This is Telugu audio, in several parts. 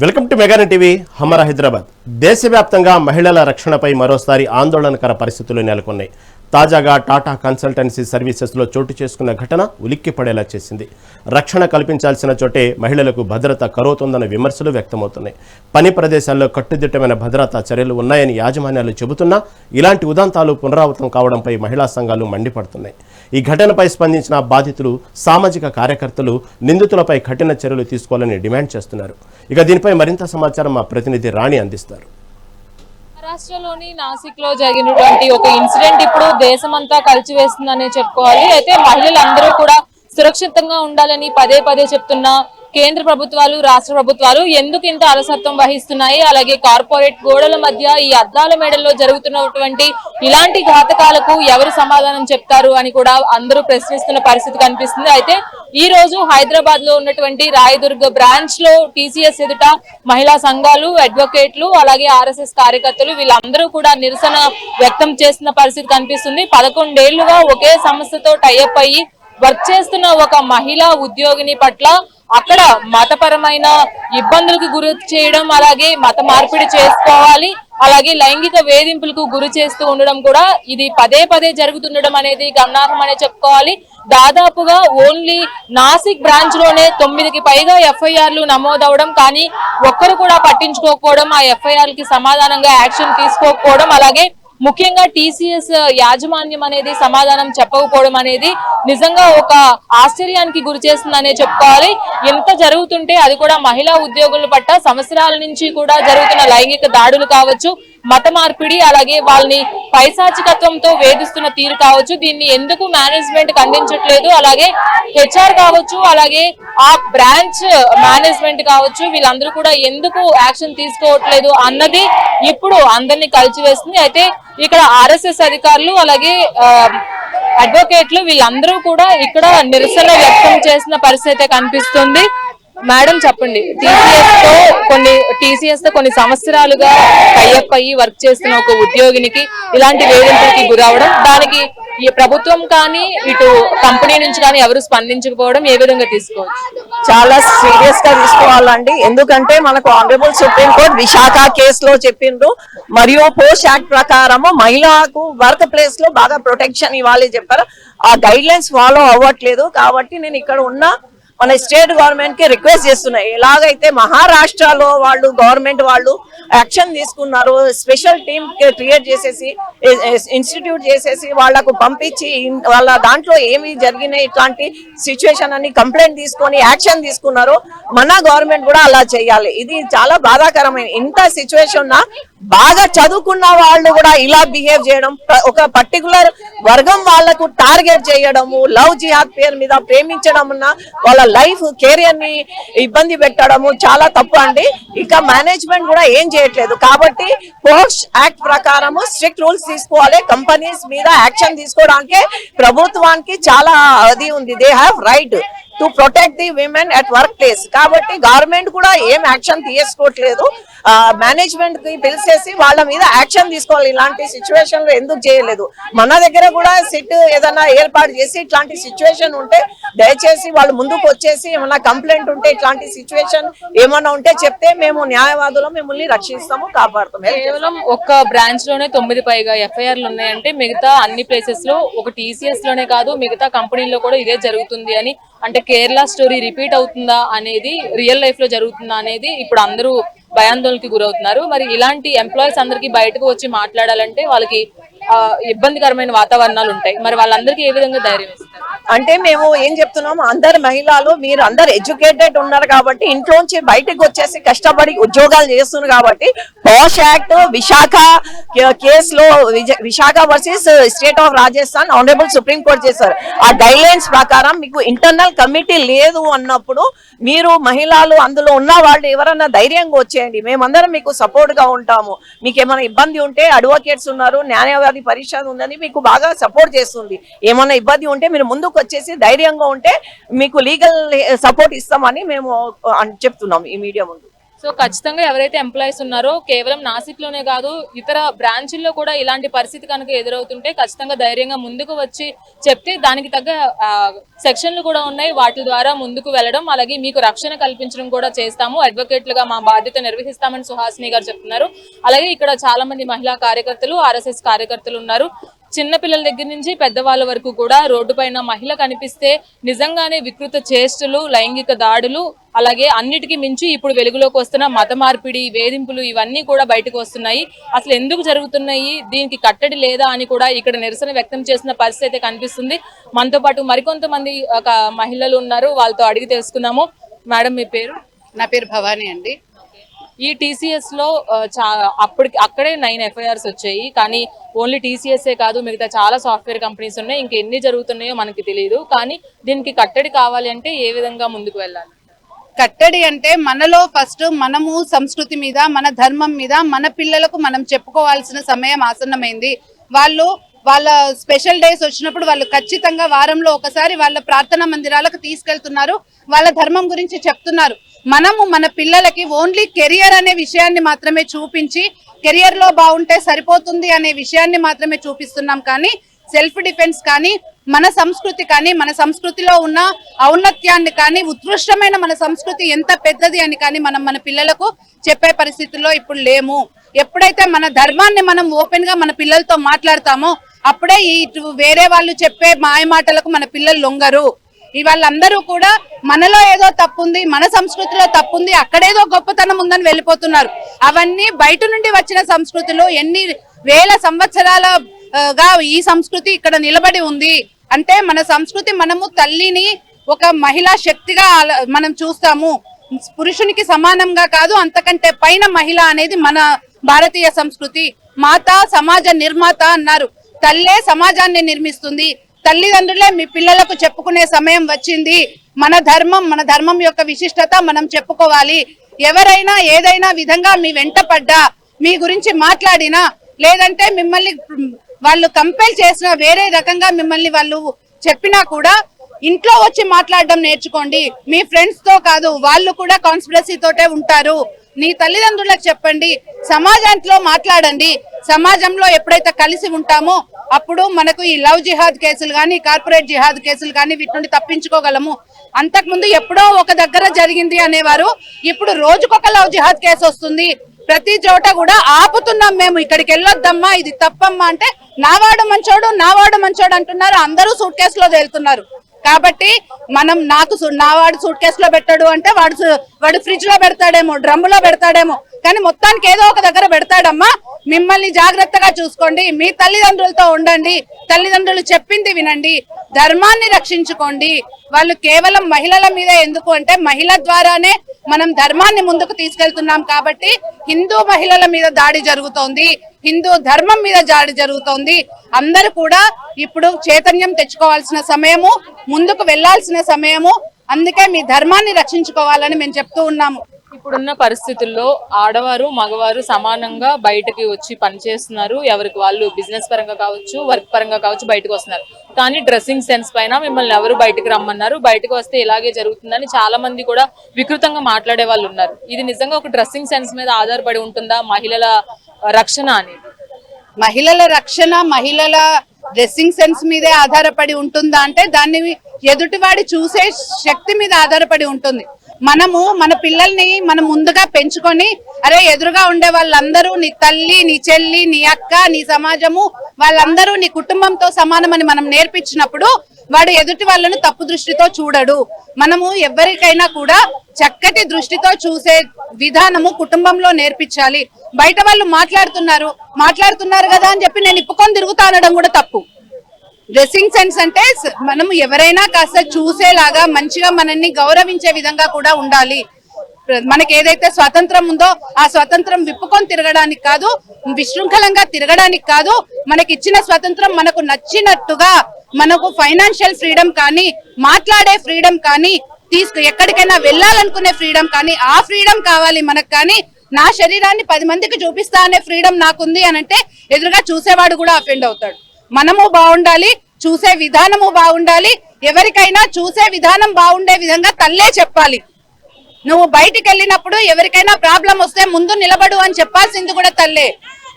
Welcome to mega TV Hamara Hyderabad. దేశవ్యాప్తంగా మహిళల రక్షణపై మరోసారి ఆందోళనకర పరిస్థితులు నెలకొన్నాయి. తాజాగా టాటా కన్సల్టెన్సీ సర్వీసెస్లో చోటు చేసుకున్న ఘటన ఉలిక్కిపడేలా చేసింది. రక్షణ కల్పించాల్సిన చోటే మహిళలకు భద్రత కరువుతోందన్న విమర్శలు వ్యక్తమవుతున్నాయి. పని ప్రదేశాల్లో కట్టుదిట్టమైన భద్రతా చర్యలు ఉన్నాయని యాజమాన్యాలు చెబుతున్నా ఇలాంటి ఉదంతాలు పునరావృతం కావడంపై మహిళా సంఘాలు మండిపడుతున్నాయి. ఈ ఘటనపై స్పందించిన బాధితులు, సామాజిక కార్యకర్తలు నిందితులపై కఠిన చర్యలు తీసుకోవాలని డిమాండ్ చేస్తున్నారు. ఇక దీనిపై మరింత సమాచారం మా ప్రతినిధి రాణి అందిస్తారు. మహారాష్ట్రలోని నాసిక్ లో జరిగినటువంటి ఒక ఇన్సిడెంట్ ఇప్పుడు దేశమంతా కలిచివేస్తుందనే చెప్పుకోవాలి. అయితే మహిళలందరూ కూడా సురక్షితంగా ఉండాలని పదే పదే చెప్తున్న కేంద్ర ప్రభుత్వాలు, రాష్ట్ర ప్రభుత్వాలు ఎందుకు ఇంత అలసత్వం వహిస్తున్నాయి? అలాగే కార్పొరేట్ గోడల మధ్య ఈ అద్దాల మేడల్లో జరుగుతున్నటువంటి ఇలాంటి ఘాతకాలకు ఎవరు సమాధానం చెప్తారు అని కూడా అందరూ ప్రశ్నిస్తున్న పరిస్థితి కనిపిస్తుంది. అయితే ఈ రోజు హైదరాబాద్ లో ఉన్నటువంటి రాయదుర్గ బ్రాంచ్ లో టీసీఎస్ ఎదుట మహిళా సంఘాలు, అడ్వకేట్లు, అలాగే ఆర్ఎస్ఎస్ కార్యకర్తలు వీళ్ళందరూ కూడా నిరసన వ్యక్తం చేస్తున్న పరిస్థితి కనిపిస్తుంది. 11 ఏళ్లుగా ఒకే సంస్థతో టైఅప్ అయ్యి వర్క్ చేస్తున్న ఒక మహిళా ఉద్యోగిని పట్ల అక్కడ మతపరమైన ఇబ్బందులకు గురి చేయడం, అలాగే మత మార్పిడి చేసుకోవాలి, అలాగే లైంగిక వేధింపులకు గురి చేస్తూ ఉండడం కూడా ఇది పదే పదే జరుగుతుండడం అనేది గమనార్హమనే చెప్పుకోవాలి. దాదాపుగా ఓన్లీ నాసిక్ బ్రాంచ్ లోనే 9కి పైగా ఎఫ్ఐఆర్లు నమోదవడం, కానీ ఒక్కరు కూడా పట్టించుకోకపోవడం, ఆ ఎఫ్ఐఆర్ కి సమాధానంగా యాక్షన్ తీసుకోకపోవడం, అలాగే ముఖ్యంగా టీసీఎస్ యాజమాన్యం అనేది సమాధానం చెప్పకపోవడం అనేది నిజంగా ఒక ఆశ్చర్యానికి గురి చేస్తుందనే చెప్పుకోవాలి. ఎంత జరుగుతుంటే అది కూడా మహిళా ఉద్యోగుల పట్ల సంవత్సరాల నుంచి కూడా జరుగుతున్న లైంగిక దాడులు కావచ్చు, మత మార్పిడి, అలాగే వాళ్ళని పైశాచికత్వంతో వేధిస్తున్న తీరు కావచ్చు, దీన్ని ఎందుకు మేనేజ్మెంట్ ఖండించట్లేదు, అలాగే హెచ్ఆర్ కావచ్చు, అలాగే ఆ బ్రాంచ్ మేనేజ్మెంట్ కావచ్చు, వీళ్ళందరూ కూడా ఎందుకు యాక్షన్ తీసుకోవట్లేదు అన్నది ఇప్పుడు అందరినీ కలిచివేస్తుంది. అయితే ఇక్కడ ఆర్ఎస్ఎస్ అధికారులు, అలాగే అడ్వకేట్లు వీళ్ళందరూ కూడా ఇక్కడ నిరసన వ్యక్తం చేసిన పరిస్థితి కనిపిస్తుంది. మేడం చెప్పండి, టీసీఎస్ తో కొన్ని సంవత్సరాలుగా టైఅప్ అయ్యి వర్క్ చేస్తున్న ఒక ఉద్యోగినికి ఇలాంటి వేధింపులకి గురవడం, దానికి ఈ ప్రభుత్వం కానీ ఇటు కంపెనీ నుంచి కానీ ఎవరు స్పందించకపోవడం ఏ విధంగా తీసుకోవచ్చు? చాలా సీరియస్ గా తీసుకోవాలండి. ఎందుకంటే మనకు ఆనరబుల్ సుప్రీం కోర్ట్ విశాఖ కేసులో చెప్పిండ్రు, మరియు పోస్ట్ యాక్ట్ ప్రకారము మహిళలకు వర్క్ ప్లేస్ లో బాగా ప్రొటెక్షన్ ఇవ్వాలి చెప్పారు. ఆ గైడ్ లైన్స్ ఫాలో అవ్వట్లేదు. కాబట్టి నేను ఇక్కడ ఉన్న మన స్టేట్ గవర్నమెంట్ కి రిక్వెస్ట్ చేస్తున్నాయి. ఎలాగైతే మహారాష్ట్రలో వాళ్ళు గవర్నమెంట్ వాళ్ళు యాక్షన్ తీసుకున్నారు, స్పెషల్ టీమ్ క్రియేట్ చేసేసి ఇన్స్టిట్యూట్ చేసేసి వాళ్లకు పంపించి వాళ్ళ దాంట్లో ఏమి జరిగినాయి ఇట్లాంటి సిచ్యువేషన్ అని కంప్లైంట్ తీసుకొని యాక్షన్ తీసుకున్నారు. మన గవర్నమెంట్ కూడా అలా చేయాలి. ఇది చాలా బాధాకరమైన ఇంత సిచ్యువేషన్ బాగా చదువుకున్న వాళ్ళు కూడా ఇలా బిహేవ్ చేయడం, ఒక పర్టికులర్ వర్గం వాళ్లకు టార్గెట్ చేయడము, లవ్ జిహాద్ పేరు మీద ప్రేమించడం, వాళ్ళ లైఫ్ కెరియర్ ని ఇబ్బంది పెట్టడము చాలా తప్పు అండి. ఇక మేనేజ్మెంట్ కూడా ఏం చేయట్లేదు. కాబట్టి పోస్ట్ యాక్ట్ ప్రకారము స్ట్రిక్ట్ రూల్స్ తీసుకోవాలి. కంపెనీస్ మీద యాక్షన్ తీసుకోవడానికి ప్రభుత్వానికి చాలా అది ఉంది. They have right to protect the women at work place. కాబట్టి గవర్నమెంట్ కూడా ఏం యాక్షన్ తీసుకోవట్లేదు. మేనేజ్మెంట్ కి పిలిచేసి వాళ్ళ మీద యాక్షన్ తీసుకోవాలి. ఇలాంటి సిచ్యువేషన్ లో ఎందుకు చేయలేదు? మన దగ్గర కూడా సిట్ ఏదైనా ఏర్పాటు చేసి ఇట్లాంటి సిచ్యువేషన్ ఉంటే దయచేసి వాళ్ళు ముందుకు వచ్చేసి ఏమన్నా కంప్లైంట్ ఉంటే ఇట్లాంటి సిచ్యువేషన్ ఏమన్నా ఉంటే చెప్తే మేము న్యాయవాదులు మిమ్మల్ని రక్షిస్తాము, కాపాడుతాము. కేవలం ఒక బ్రాంచ్ లోనే 9 పైగా ఎఫ్ఐఆర్లు ఉన్నాయంటే మిగతా అన్ని ప్లేసెస్ లో, ఒక టీసీఎస్ లోనే కాదు మిగతా కంపెనీల్లో కూడా ఇదే జరుగుతుంది అని, అంటే కేరళ స్టోరీ రిపీట్ అవుతుందా అనేది, రియల్ లైఫ్ లో జరుగుతుందా అనేది ఇప్పుడు అందరూ భయాందోళనకి గురవుతున్నారు. మరి ఇలాంటి ఎంప్లాయీస్ అందరికి బయటకు వచ్చి మాట్లాడాలంటే వాళ్ళకి ఇబ్బందికరమైన వాతావరణాలు ఉంటాయి. మరి వాళ్ళందరికీ ఏ విధంగా ధైర్యం ఇస్తారు? అంటే మేము ఏం చెప్తున్నాము, అందరు మహిళలు మీరు అందరు ఎడ్యుకేటెడ్ ఉన్నారు కాబట్టి ఇంట్లోంచి బయటకు వచ్చేసి కష్టపడి ఉద్యోగాలు చేస్తున్నారు. కాబట్టి పోస్ట్ యాక్ట్ విశాఖ కేసులో Visakha versus state of Rajasthan honourable supreme court చేశారు. ఆ గైడ్ లైన్స్ ప్రకారం మీకు ఇంటర్నల్ కమిటీ లేదు అన్నప్పుడు మీరు మహిళలు అందులో ఉన్న వాళ్ళు ఎవరన్నా ధైర్యంగా వచ్చేయండి, మేమందరం మీకు సపోర్ట్ గా ఉంటాము. మీకు ఏమైనా ఇబ్బంది ఉంటే అడ్వకేట్స్ ఉన్నారు, న్యాయవాది పరిషత్ ఉందని మీకు బాగా సపోర్ట్ చేస్తుంది. ఏమైనా ఇబ్బంది ఉంటే మీరు ముందుకు వచ్చేసి ధైర్యంగా ఉంటే మీకు లీగల్ సపోర్ట్ ఇస్తామని మేము చెప్తున్నాం ఈ మీడియా ముందు. సో ఖచ్చితంగా ఎవరైతే ఎంప్లాయీస్ ఉన్నారో కేవలం నాసిక్ లోనే కాదు ఇతర బ్రాంచ్ల్లో కూడా ఇలాంటి పరిస్థితి కనుక ఎదురవుతుంటే ఖచ్చితంగా ధైర్యంగా ముందుకు వచ్చి చెప్తే దానికి తగ్గ సెక్షన్లు కూడా ఉన్నాయి, వాటి ద్వారా ముందుకు వెళ్ళడం, అలాగే మీకు రక్షణ కల్పించడం కూడా చేస్తాము, అడ్వకేట్లుగా మా బాధ్యత నిర్వహిస్తామని సుహాసిని గారు చెప్తున్నారు. అలాగే ఇక్కడ చాలా మంది మహిళా కార్యకర్తలు, ఆర్ఎస్ఎస్ కార్యకర్తలు ఉన్నారు. చిన్న పిల్లల దగ్గర నుంచి పెద్దవాళ్ళ వరకు కూడా రోడ్డు పైన మహిళ కనిపిస్తే నిజంగానే వికృత చేష్టలు, లైంగిక దాడులు, అలాగే అన్నిటికీ మించి ఇప్పుడు వెలుగులోకి వస్తున్న మత మార్పిడి, వేధింపులు ఇవన్నీ కూడా బయటకు వస్తున్నాయి. అసలు ఎందుకు జరుగుతున్నాయి, దీనికి కట్టడి లేదా అని కూడా ఇక్కడ నిరసన వ్యక్తం చేసిన పరిస్థితి అయితే కనిపిస్తుంది. మనతో పాటు మరికొంతమంది మహిళలు ఉన్నారు, వాళ్ళతో అడిగి తెలుసుకుందాము. మేడం మీ పేరు? నా పేరు భవానీ అండి. ఈ టీసీఎస్ లో అక్కడే 9 FIRs వచ్చాయి, కానీ ఓన్లీ టీసీఎస్ఏ కాదు మిగతా చాలా సాఫ్ట్వేర్ కంపెనీస్ ఉన్నాయి, ఇంకెన్ని జరుగుతున్నాయో మనకి తెలియదు. కానీ దీనికి కట్టడి కావాలి అంటే ఏ విధంగా ముందుకు వెళ్ళాలి? కట్టడి అంటే మనలో ఫస్ట్ మనము సంస్కృతి మీద, మన ధర్మం మీద మన పిల్లలకు మనం చెప్పుకోవాల్సిన సమయం ఆసన్నమైంది. వాళ్ళ స్పెషల్ డేస్ వచ్చినప్పుడు వాళ్ళు ఖచ్చితంగా వారంలో ఒకసారి వాళ్ళ ప్రార్థనా మందిరాలకు తీసుకెళ్తున్నారు, వాళ్ళ ధర్మం గురించి చెప్తున్నారు. మనము మన పిల్లలకి ఓన్లీ కెరియర్ అనే విషయాన్ని మాత్రమే చూపించి కెరియర్ లో బాగుంటే సరిపోతుంది అనే విషయాన్ని మాత్రమే చూపిస్తున్నాం, కానీ సెల్ఫ్ డిఫెన్స్ కానీ మన సంస్కృతి కానీ మన సంస్కృతిలో ఉన్న ఔన్నత్యాన్ని కానీ ఉత్కృష్టమైన మన సంస్కృతి ఎంత పెద్దది అని కానీ మనం మన పిల్లలకు చెప్పే పరిస్థితుల్లో ఇప్పుడు లేము. ఎప్పుడైతే మన ధర్మాన్ని మనం ఓపెన్ గా మన పిల్లలతో మాట్లాడతామో అప్పుడే ఇటు వేరే వాళ్ళు చెప్పే మాయ మాటలకు మన పిల్లలు లొంగరు. వాళ్ళందరూ కూడా మనలో ఏదో తప్పుంది, మన సంస్కృతిలో తప్పుంది, అక్కడేదో గొప్పతనం ఉందని వెళ్ళిపోతున్నారు. అవన్నీ బయట నుండి వచ్చిన సంస్కృతులు ఎన్ని వేల సంవత్సరాలుగా ఈ సంస్కృతి ఇక్కడ నిలబడి ఉంది అంటే మన సంస్కృతి, మనము తల్లిని ఒక మహిళా శక్తిగా మనం చూస్తాము. పురుషునికి సమానంగా కాదు, అంతకంటే పైన మహిళ అనేది మన భారతీయ సంస్కృతి. మాత సమాజ నిర్మాత అన్నారు. తల్లే సమాజాన్ని నిర్మిస్తుంది. తల్లిదండ్రులే మీ పిల్లలకు చెప్పుకునే సమయం వచ్చింది. మన ధర్మం యొక్క విశిష్టత మనం చెప్పుకోవాలి. ఎవరైనా ఏదైనా విధంగా మీ వెంట పడ్డా, మీ గురించి మాట్లాడినా, లేదంటే మిమ్మల్ని వాళ్ళు కంపెల్ చేసిన వేరే రకంగా మిమ్మల్ని వాళ్ళు చెప్పినా కూడా ఇంట్లో వచ్చి మాట్లాడడం నేర్చుకోండి. మీ ఫ్రెండ్స్ తో కాదు, వాళ్ళు కూడా కాన్స్పిరసీ తోటే ఉంటారు. నీ తల్లిదండ్రులకు చెప్పండి, సమాజంలో మాట్లాడండి. సమాజంలో ఎప్పుడైతే కలిసి ఉంటామో అప్పుడు మనకు ఈ లవ్ జిహాద్ కేసులు కానీ, కార్పొరేట్ జిహాద్ కేసులు కానీ వీటి నుండి తప్పించుకోగలము. అంతకుముందు ఎప్పుడో ఒక దగ్గర జరిగింది అనేవారు, ఇప్పుడు రోజుకొక లవ్ జిహాద్ కేసు వస్తుంది. ప్రతి చోట కూడా ఆపుతున్నాం, మేము ఇక్కడికి వెళ్ళొద్దమ్మా, ఇది తప్పమ్మా అంటే నావాడు మంచోడు అంటున్నారు. అందరూ సూట్ కేసులో తేలుతున్నారు. కాబట్టి మనం నావాడు సూట్ కేసులో పెట్టాడు అంటే వాడు ఫ్రిడ్జ్ లో పెడతాడేమో, డ్రమ్ములో పెడతాడేమో, కానీ మొత్తానికి ఏదో ఒక దగ్గర పెడతాడమ్మా. మిమ్మల్ని జాగ్రత్తగా చూసుకోండి, మీ తల్లిదండ్రులతో ఉండండి, తల్లిదండ్రులు చెప్పింది వినండి, ధర్మాన్ని రక్షించుకోండి. వాళ్ళు కేవలం మహిళల మీద ఎందుకు అంటే మహిళ ద్వారానే మనం ధర్మాన్ని ముందుకు తీసుకెళ్తున్నాం కాబట్టి హిందూ మహిళల మీద దాడి జరుగుతోంది, హిందూ ధర్మం మీద దాడి జరుగుతోంది. అందరూ కూడా ఇప్పుడు చైతన్యం తెచ్చుకోవాల్సిన సమయము, ముందుకు వెళ్లాల్సిన సమయము. అందుకే మీ ధర్మాన్ని రక్షించుకోవాలని మేము చెప్తూ ఉన్నాము. ఇప్పుడున్న పరిస్థితుల్లో ఆడవారు మగవారు సమానంగా బయటకి వచ్చి పనిచేస్తున్నారు. ఎవరికి వాళ్ళు బిజినెస్ పరంగా కావచ్చు, వర్క్ పరంగా కావచ్చు బయటకు వస్తున్నారు. కానీ డ్రెస్సింగ్ సెన్స్ పైన మిమ్మల్ని ఎవరు బయటకు రమ్మన్నారు, బయటకు వస్తే ఇలాగే జరుగుతుందని చాలా మంది కూడా వికృతంగా మాట్లాడే వాళ్ళు ఉన్నారు. ఇది నిజంగా ఒక డ్రెస్సింగ్ సెన్స్ మీద ఆధారపడి ఉంటుందా మహిళల రక్షణ అనేది? మహిళల రక్షణ మహిళల డ్రెస్సింగ్ సెన్స్ మీదే ఆధారపడి ఉంటుందా అంటే దాన్ని ఎదుటివాడి చూసే శక్తి మీద ఆధారపడి ఉంటుంది. మనము మన పిల్లల్ని మనం ముందుగా పెంచుకొని, అరే ఎదురుగా ఉండే వాళ్ళందరూ నీ తల్లి, నీ చెల్లి, నీ అక్క, నీ సమాజము, వాళ్ళందరూ నీ కుటుంబంతో సమానమని మనం నేర్పించినప్పుడు వాడు ఎదుటి వాళ్ళను తప్పు దృష్టితో చూడడు. మనము ఎవరికైనా కూడా చక్కటి దృష్టితో చూసే విధానము కుటుంబంలో నేర్పించాలి. బయట వాళ్ళు మాట్లాడుతున్నారు కదా అని చెప్పి నేను ఇప్పుకొని తిరుగుతా అనడం కూడా తప్పు. డ్రెస్సింగ్ సెన్స్ అంటే మనం ఎవరైనా కాస్త చూసేలాగా మంచిగా మనల్ని గౌరవించే విధంగా కూడా ఉండాలి. మనకి ఏదైతే స్వాతంత్రం ఉందో ఆ స్వాతంత్రం విప్పుకొని తిరగడానికి కాదు, విశృంఖలంగా తిరగడానికి కాదు. మనకి ఇచ్చిన స్వాతంత్రం మనకు నచ్చినట్టుగా, మనకు ఫైనాన్షియల్ ఫ్రీడమ్ కానీ, మాట్లాడే ఫ్రీడమ్ కానీ, ఎక్కడికైనా వెళ్ళాలనుకునే ఫ్రీడమ్ కానీ, ఆ ఫ్రీడమ్ కావాలి మనకు. కానీ నా శరీరాన్ని 10 మందికి చూపిస్తా అనే ఫ్రీడమ్ నాకుంది అని అంటే ఎదురుగా చూసేవాడు కూడా అఫెండ్ అవుతాడు. మనము బాగుండాలి, చూసే విధానము బాగుండాలి. ఎవరికైనా చూసే విధానం బాగుండే విధంగా తల్లే చెప్పాలి. నువ్వు బయటికి వెళ్ళినప్పుడు ఎవరికైనా ప్రాబ్లం వస్తే ముందు నిలబడు అని చెప్పాల్సింది కూడా తల్లే.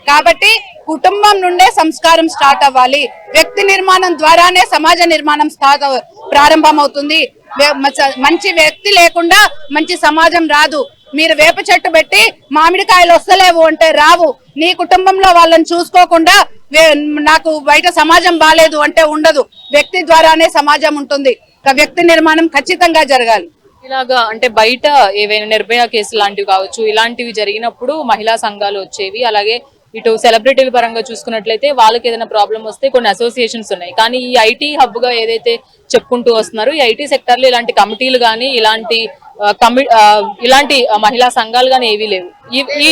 కాబట్టి కుటుంబం నుండే సంస్కారం స్టార్ట్ అవ్వాలి. వ్యక్తి నిర్మాణం ద్వారానే సమాజ నిర్మాణం ప్రారంభమవుతుంది. మంచి వ్యక్తి లేకుండా మంచి సమాజం రాదు. మీరు వేప చెట్టు పెట్టి మామిడికాయలు వస్తలేవు అంటే రావు. నీ కుటుంబంలో వాళ్ళని చూసుకోకుండా నాకు బయట సమాజం బాలేదు అంటే ఉండదు. వ్యక్తి ద్వారానే సమాజం ఉంటుంది. వ్యక్తి నిర్మాణం ఖచ్చితంగా జరగాలి. ఇలాగా అంటే బయట ఏవైనా నిర్భయ కేసు లాంటివి కావచ్చు, ఇలాంటివి జరిగినప్పుడు మహిళా సంఘాలు వచ్చేవి. అలాగే ఇటు సెలబ్రిటీల పరంగా చూసుకున్నట్లయితే వాళ్ళకి ఏదైనా ప్రాబ్లం వస్తే కొన్ని అసోసియేషన్స్ ఉన్నాయి. కానీ ఈ ఐటీ హబ్ గా ఏదైతే చెప్పుకుంటూ వస్తున్నారు, ఈ ఐటీ సెక్టర్ లో ఇలాంటి కమిటీలు గానీ ఇలాంటి మహిళా సంఘాలు గానీ ఏవీ లేవు. ఈ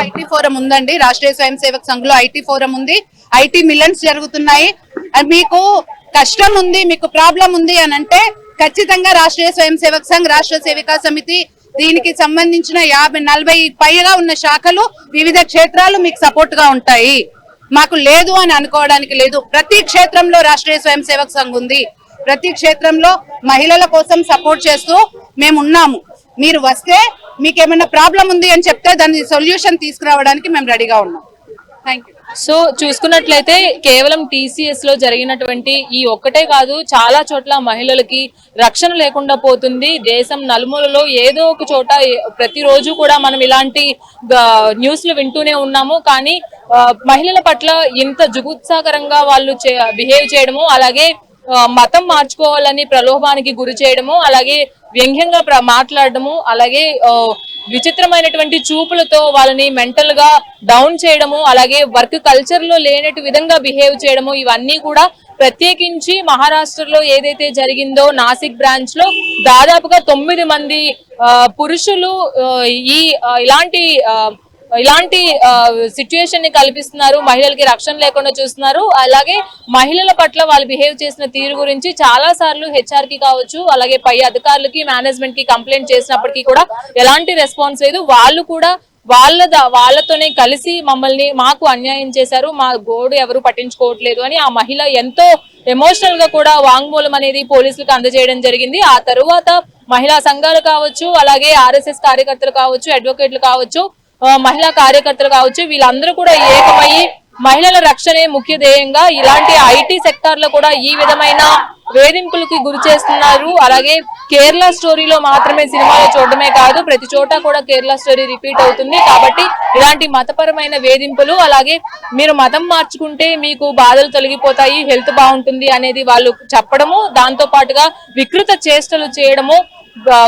ఐటీ ఫోరం ఉందండి. రాష్ట్రీయ స్వయం సేవక్ సంఘ్ లో ఐటీ ఫోరం ఉంది. ఐటీ మిలన్స్ జరుగుతున్నాయి. మీకు కష్టం ఉంది, మీకు ప్రాబ్లం ఉంది అని అంటే ఖచ్చితంగా రాష్ట్రీయ స్వయం సేవక్ సంఘ్, రాష్ట్ర సేవికా సమితి, దీనికి సంబంధించిన 50-40 పైగా ఉన్న శాఖలు వివిధ క్షేత్రాలు మీకు సపోర్ట్ గా ఉంటాయి. మాకు లేదు అని అనుకోవడానికి లేదు. ప్రతి క్షేత్రంలో రాష్ట్రీయ స్వయం సేవక్ సంఘ్ ఉంది. ప్రతి క్షేత్రంలో మహిళల కోసం సపోర్ట్ చేస్తూ మేము ఉన్నాము. మీరు వస్తే మీకు ఏమైనా ప్రాబ్లం ఉంది అని చెప్తే దాని సొల్యూషన్ తీసుకురావడానికి మేము రెడీగా ఉన్నాం. Thank you. సో చూసుకున్నట్లయితే కేవలం టీసీఎస్ లో జరిగినటువంటి ఈ ఒక్కటే కాదు, చాలా చోట్ల మహిళలకి రక్షణ లేకుండా పోతుంది. దేశం నలుమూలలో ఏదో ఒక చోట ప్రతిరోజు కూడా మనం ఇలాంటి న్యూస్లు వింటూనే ఉన్నాము. కానీ మహిళల పట్ల ఇంత జుగుత్సాకరంగా వాళ్ళు బిహేవ్ చేయడము, అలాగే మతం మార్చుకోవాలని ప్రలోభానికి గురి చేయడము, అలాగే వ్యంగ్యంగా మాట్లాడడము, అలాగే విచిత్రమైనటువంటి చూపులతో వాళ్ళని మెంటల్ గా డౌన్ చేయడము, అలాగే వర్క్ కల్చర్ లో లేనట్టు విధంగా బిహేవ్ చేయడము, ఇవన్నీ కూడా ప్రత్యేకించి మహారాష్ట్రలో ఏదైతే జరిగిందో నాసిక్ బ్రాంచ్ లో దాదాపుగా 9 మంది పురుషులు ఇలాంటి సిచ్యుయేషన్ ని కల్పిస్తున్నారు. మహిళలకి రక్షణ లేకుండా చూస్తున్నారు. అలాగే మహిళల పట్ల వాళ్ళు బిహేవ్ చేసిన తీరు గురించి చాలా సార్లు హెచ్ఆర్ కి కావచ్చు, అలాగే పై అధికారులకి, మేనేజ్మెంట్ కి కంప్లైంట్ చేసినప్పటికీ కూడా ఎలాంటి రెస్పాన్స్ లేదు. వాళ్ళు కూడా వాళ్ళతోనే కలిసి మాకు అన్యాయం చేశారు, మా గోడు ఎవరు పట్టించుకోవట్లేదు అని ఆ మహిళ ఎంతో ఎమోషనల్ గా కూడా వాంగ్మూలం అనేది పోలీసులకు అందజేయడం జరిగింది. ఆ తరువాత మహిళా సంఘాలు కావచ్చు, అలాగే ఆర్ఎస్ఎస్ కార్యకర్తలు కావచ్చు, అడ్వకేట్లు కావచ్చు, మహిళా కార్యకర్తలు కావచ్చు, వీళ్ళందరూ కూడా ఏకమయ్యి మహిళల రక్షణే ముఖ్య ధ్యేయంగా ఇలాంటి ఐటీ సెక్టార్ లో కూడా ఈ విధమైన వేధింపులకి గురి చేస్తున్నారు. అలాగే కేరళ స్టోరీలో మాత్రమే సినిమాలో చూడడమే కాదు, ప్రతి చోట కూడా కేరళ స్టోరీ రిపీట్ అవుతుంది. కాబట్టి ఇలాంటి మతపరమైన వేధింపులు, అలాగే మీరు మతం మార్చుకుంటే మీకు బాధలు తొలగిపోతాయి, హెల్త్ బాగుంటుంది అనేది వాళ్ళు చెప్పడము, దాంతో పాటుగా వికృత చేష్టలు చేయడము,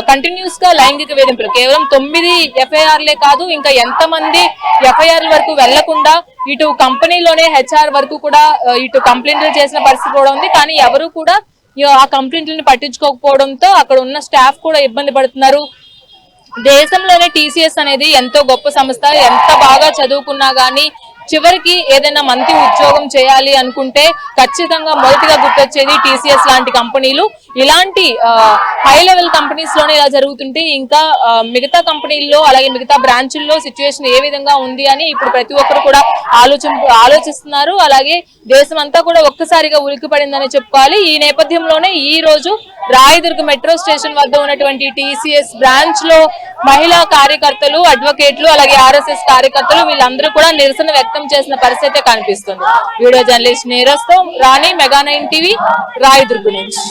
కంటిన్యూస్ గా లైంగిక వేధింపులు, కేవలం 9 ఎఫ్ఐఆర్లే కాదు, ఇంకా ఎంతమంది ఎఫ్ఐఆర్ వరకు వెళ్లకుండా ఇటు కంపెనీలోనే హెచ్ఆర్ వరకు కూడా ఇటు కంప్లైంట్లు చేసిన పరిస్థితి కూడా ఉంది. కానీ ఎవరు కూడా ఆ కంప్లైంట్లను పట్టించుకోకపోవడంతో అక్కడ ఉన్న స్టాఫ్ కూడా ఇబ్బంది పడుతున్నారు. దేశంలోనే టీసీఎస్ అనేది ఎంతో గొప్ప సంస్థ. ఎంత బాగా చదువుకున్నా గానీ చివరికి ఏదైనా మంత్రి ఉద్యోగం చేయాలి అనుకుంటే ఖచ్చితంగా మొదటిగా గుర్తొచ్చేది టీసీఎస్ లాంటి కంపెనీలు. ఇలాంటి హై లెవెల్ కంపెనీస్ లోనే ఇలా జరుగుతుంటే ఇంకా మిగతా కంపెనీల్లో, అలాగే మిగతా బ్రాంచుల్లో సిచ్యువేషన్ ఏ విధంగా ఉంది అని ఇప్పుడు ప్రతి ఒక్కరు కూడా ఆలోచిస్తున్నారు. అలాగే దేశం అంతా కూడా ఒక్కసారిగా ఉలిక్కిపడిందని చెప్పుకోవాలి. ఈ నేపథ్యంలోనే ఈ రోజు రాయదుర్గ్ మెట్రో స్టేషన్ వద్ద ఉన్నటువంటి టీసీఎస్ బ్రాంచ్ లో మహిళా కార్యకర్తలు, అడ్వకేట్లు, అలాగే ఆర్ఎస్ఎస్ కార్యకర్తలు వీళ్ళందరూ కూడా నిరసన వ్యక్తం చేసిన పరిస్థితి కనిపిస్తుంది. వీడియో జర్నలిస్ట్ నీరజ్ తో రాణి, మెగా 9 టీవీ, రాయదుర్గ్ నుంచి.